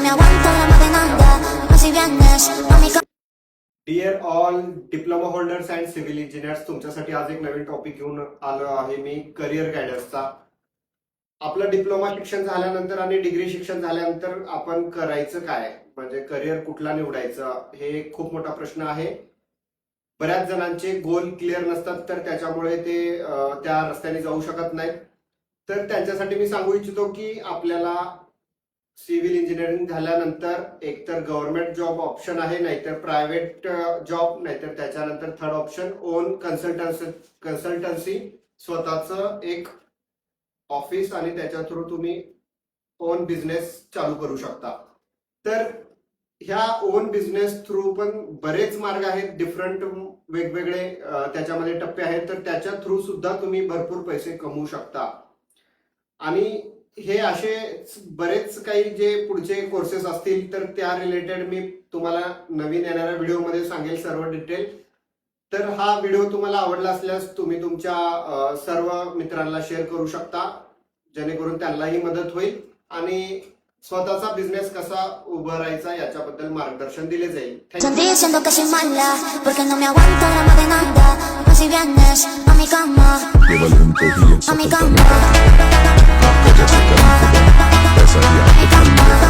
me aguanto la más de nada. Más si vienes a mi casa. Dear all diploma holders and civil engineers, तुमच्यासाठी आज एक नवीन topic घेऊन आलो आहे मी, career गायडन्सचा. आपलं डिप्लोमा शिक्षण झाल्यानंतर आणि डिग्री शिक्षण झाल्यानंतर आपण करायचं काय, म्हणजे करिअर कुठला निवडायचं, हे खूप मोठा प्रश्न आहे. बऱ्याच जणांचे गोल क्लिअर नसतात, तर त्याच्यामुळे ते त्या रस्त्याने जाऊ शकत नाहीत. तर त्यांच्यासाठी मी सांगू इच्छितो की आपल्याला सिव्हिल इंजिनिअरिंग झाल्यानंतर एकतर गव्हर्नमेंट जॉब ऑप्शन आहे, नाहीतर प्रायव्हेट जॉब, नाहीतर त्याच्यानंतर थर्ड ऑप्शन ओन कन्सल्टन्सी, स्वतःचं एक ऑफिस आणि त्याच्या थ्रू तुम्ही ओन बिझनेस चालू करू शकता. तर ह्या ओन बिझनेस थ्रू पण बरेच मार्ग आहेत, डिफरंट वेगवेगळे त्याच्यामध्ये टप्पे आहेत. तर त्याच्या थ्रू सुद्धा तुम्ही भरपूर पैसे कमवू शकता. आणि हे असे बरेच काही जे पुढचे कोर्सेस असतील तर त्या रिलेटेड मी तुम्हाला नवीन येणाऱ्या व्हिडिओमध्ये सांगेल सर्व डिटेल. तर हा व्हिडिओ तुम्हाला आवडला असल्यास तुम्ही तुमच्या सर्व मित्रांना शेअर करू शकता, जेणेकरून त्यांनाही मदत होईल आणि स्वतःचा बिझनेस कसा उभारायचा याच्याबद्दल मार्गदर्शन दिले जाईल. Son diciendo que soy mala, porque no me aguanto la más de nada. Más si vienes a mi cama. A mi cama. A mi cama.